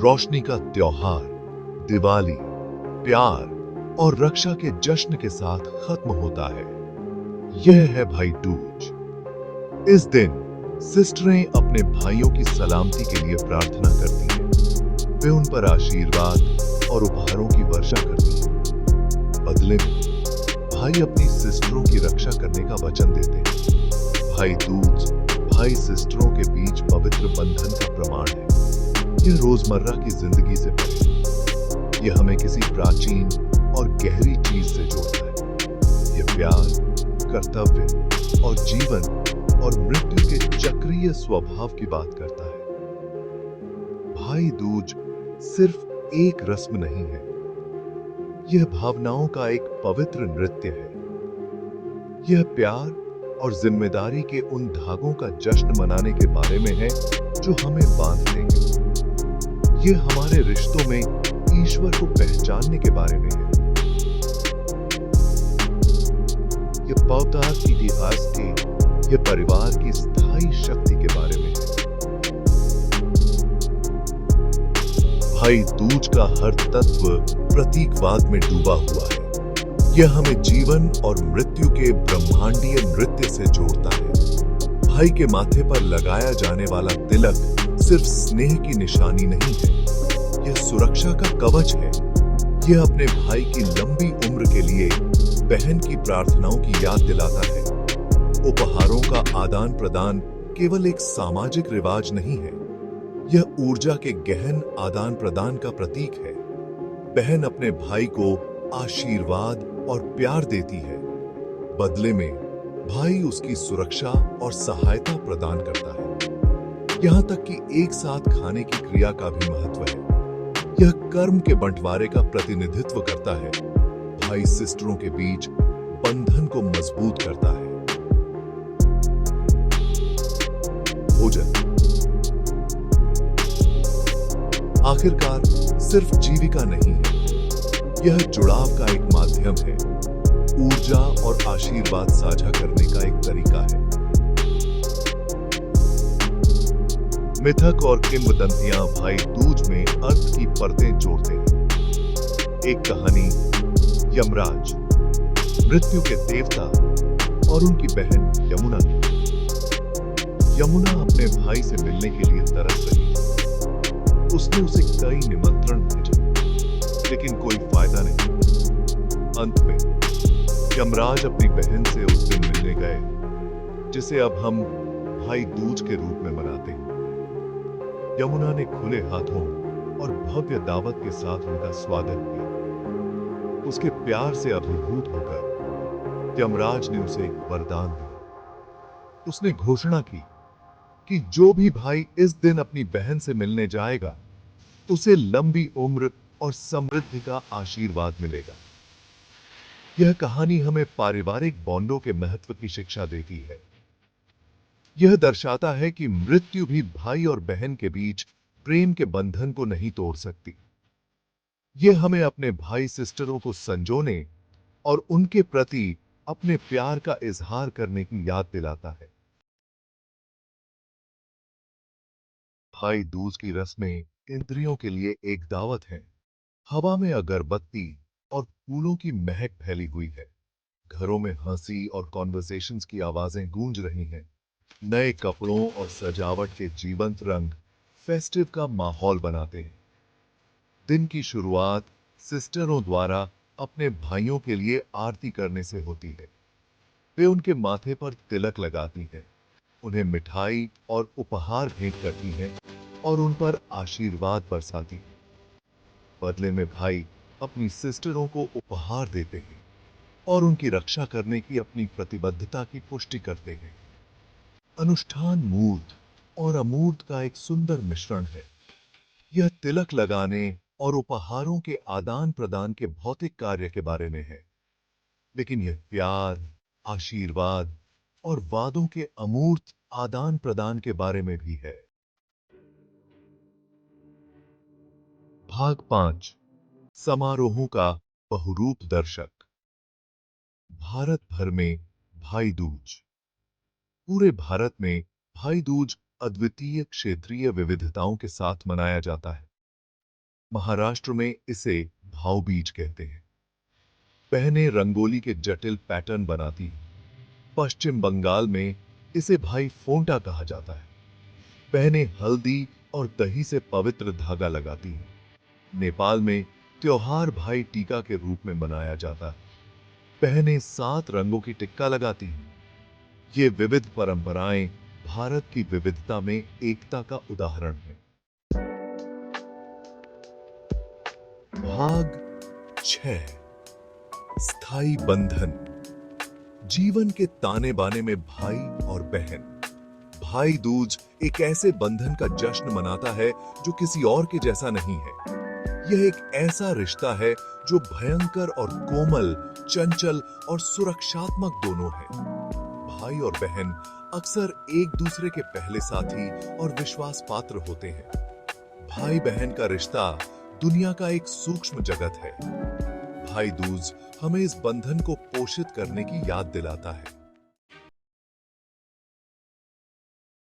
रोशनी का त्योहार, दिवाली, प्यार और रक्षा के जश्न के साथ खत्म होता है। यह है भाई दूज। इस दिन सिस्टरें अपने भाइयों की सलामती के लिए प्रार्थना करती हैं। वे उन पर आशीर्वाद और उपहारों की वर्षा करती हैं। बदले में भाई अपनी सिस्टरों की रक्षा करने का वचन देते हैं। भाई दूज भाई सिस्टरों के बीच पवित्र बंधन का प्रमाण है। यह रोजमर्रा की जिंदगी से परे, यह हमें किसी प्राचीन और गहरी चीज से जोड़ता है। यह प्यार, कर्तव्य और जीवन और मृत्यु के चक्रीय स्वभाव की बात करता है। भाई दूज सिर्फ एक रस्म नहीं है, यह भावनाओं का एक पवित्र नृत्य है। यह प्यार और जिम्मेदारी के उन धागों का जश्न मनाने के बारे में है जो हमें बांधते हैं। यह हमारे रिश्तों में ईश्वर को पहचानने के बारे में है। यह पौताद की इतिहास के, यह परिवार की स्थायी शक्ति के बारे में है। भाई दूज का हर तत्व प्रतीकवाद में डूबा हुआ है। यह हमें जीवन और मृत्यु के ब्रह्मांडीय नृत्य से जोड़ता है। भाई के माथे पर लगाया जाने वाला तिलक सिर्फ स्नेह की निशानी नहीं है, यह सुरक्षा का कवच है। यह अपने भाई की लंबी उम्र के लिए बहन की प्रार्थनाओं की याद दिलाता है। उपहारों का आदान प्रदान केवल एक सामाजिक रिवाज नहीं है, यह ऊर्जा के गहन आदान प्रदान का प्रतीक है। बहन अपने भाई को आशीर्वाद और प्यार देती है, बदले में भाई उसकी सुरक्षा और सहायता प्रदान करता है। यहां तक कि एक साथ खाने की क्रिया का भी महत्व है। यह कर्म के बंटवारे का प्रतिनिधित्व करता है। भाई सिस्टरों के बीच बंधन को मजबूत करता है। भोजन आखिरकार सिर्फ जीविका नहीं है, यह जुड़ाव का एक माध्यम है। ऊर्जा और आशीर्वाद साझा करने का एक तरीका है। मिथक और किंवदंतियां भाई दूज में अर्थ की परतें जोड़ते हैं। एक कहानी यमराज, मृत्यु के देवता और उनकी बहन यमुना की। यमुना अपने भाई से मिलने के लिए तरस रही थी। उसने उसे कई निमंत्रण भेजे, लेकिन कोई फायदा नहीं। अंत में यमराज अपनी बहन से उस दिन मिलने गए जिसे अब हम भाई दूज के रूप में मनाते हैं। यमुना ने खुले हाथों और भव्य दावत के साथ उनका स्वागत किया। उसके प्यार से अभिभूत होकर यमराज ने उसे एक वरदान दिया। उसने घोषणा की कि जो भी भाई इस दिन अपनी बहन से मिलने जाएगा, उसे लंबी उम्र और समृद्धि का आशीर्वाद मिलेगा। यह कहानी हमें पारिवारिक बॉन्डों के महत्व की शिक्षा देती है। यह दर्शाता है कि मृत्यु भी भाई और बहन के बीच प्रेम के बंधन को नहीं तोड़ सकती। यह हमें अपने भाई सिस्टरों को संजोने और उनके प्रति अपने प्यार का इजहार करने की याद दिलाता है। भाई दूज की रस्में इंद्रियों के लिए एक दावत है। हवा में अगरबत्ती और फूलों की महक फैली हुई है। घरों में हंसी और कॉन्वर्सेशंस की आवाजें गूंज रही हैं। नए कपड़ों और सजावट के जीवंत रंग फेस्टिव का माहौल बनाते हैं। दिन की शुरुआत सिस्टरों द्वारा अपने भाइयों के लिए आरती करने से होती है। वे उनके माथे पर तिलक लगाती हैं, उन्हें मिठाई और उपहार भेंट करती हैं और उन पर आशीर्वाद बरसाती हैं। बदले में भाई अपनी सिस्टरों को उपहार देते हैं और उनकी रक्षा करने की अपनी प्रतिबद्धता की पुष्टि करते हैं। अनुष्ठान मूर्त और अमूर्त का एक सुंदर मिश्रण है। यह तिलक लगाने और उपहारों के आदान प्रदान के भौतिक कार्य के बारे में है, लेकिन यह प्यार, आशीर्वाद और वादों के अमूर्त आदान प्रदान के बारे में भी है। भाग 5 समारोहों का बहुरूप दर्शक। भारत भर में भाई दूज। पूरे भारत में भाई दूज अद्वितीय क्षेत्रीय विविधताओं के साथ मनाया जाता है। महाराष्ट्र में इसे भाव बीज कहते हैं। बहनें रंगोली के जटिल पैटर्न बनाती हैं। पश्चिम बंगाल में इसे भाई फोंटा कहा जाता है। बहनें हल्दी और दही से पवित्र धागा लगाती हैं। नेपाल में त्योहार भाई टीका के रूप में मनाया जाता है। बहनें 7 रंगों की टिक्का लगाती हैं। ये विविध परंपराएं भारत की विविधता में एकता का उदाहरण है। भाग 6, स्थायी बंधन। जीवन के ताने बाने में भाई और बहन। भाई दूज एक ऐसे बंधन का जश्न मनाता है जो किसी और के जैसा नहीं है। यह एक ऐसा रिश्ता है जो भयंकर और कोमल, चंचल और सुरक्षात्मक दोनों है। भाई और बहन अक्सर एक दूसरे के पहले साथी और विश्वास पात्र होते हैं। भाई बहन का रिश्ता दुनिया का एक सूक्ष्म जगत है। भाई दूज हमें इस बंधन को पोषित करने की याद दिलाता है।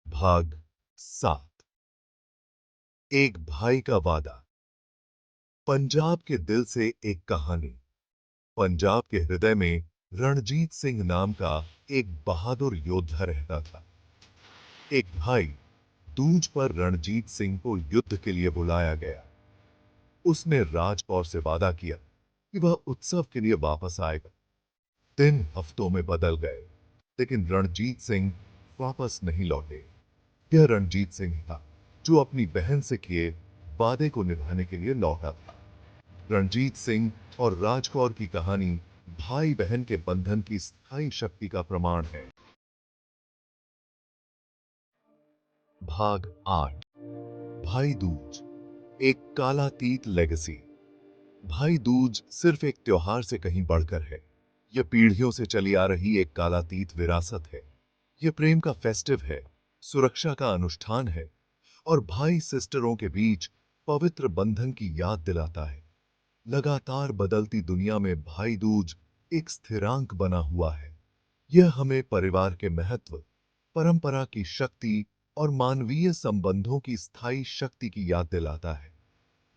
भाग 7, एक भाई का वादा। पंजाब के दिल से एक कहानी। पंजाब के हृदय में रणजीत सिंह नाम का एक बहादुर योद्धा रहता था। एक भाई दूज पर रणजीत सिंह को युद्ध के लिए बुलाया गया। उसने राजकौर से वादा किया कि वह उत्सव के लिए वापस आएगा। दिन हफ्तों में बदल गए, लेकिन रणजीत सिंह वापस नहीं लौटे। यह रणजीत सिंह था जो अपनी बहन से किए वादे को निभाने के लिए लौटा था। रणजीत सिंह और राजकौर की कहानी भाई बहन के बंधन की स्थायी शक्ति का प्रमाण है। भाग 8, भाई दूज, एक कालातीत लेगेसी। भाई दूज सिर्फ एक त्योहार से कहीं बढ़कर है। यह पीढ़ियों से चली आ रही एक कालातीत विरासत है। यह प्रेम का फेस्टिव है, सुरक्षा का अनुष्ठान है और भाई सिस्टरों के बीच पवित्र बंधन की याद दिलाता है। लगातार बदलती दुनिया में भाई दूज एक स्थिरांक बना हुआ है। यह हमें परिवार के महत्व, परंपरा की शक्ति और मानवीय संबंधों की स्थायी शक्ति की याद दिलाता है।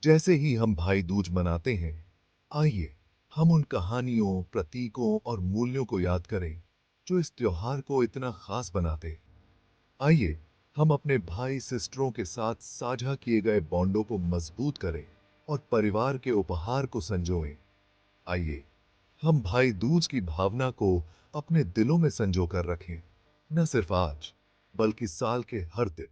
जैसे ही हम भाई दूज मनाते हैं, आइए हम उन कहानियों, प्रतीकों और मूल्यों को याद करें जो इस त्योहार को इतना खास बनाते हैं। आइए हम अपने भाई सिस्टरों के साथ साझा किए गए बॉन्डों को मजबूत करें और परिवार के उपहार को संजोएं। आइए हम भाई दूज की भावना को अपने दिलों में संजो कर रखें, न सिर्फ आज बल्कि साल के हर दिन।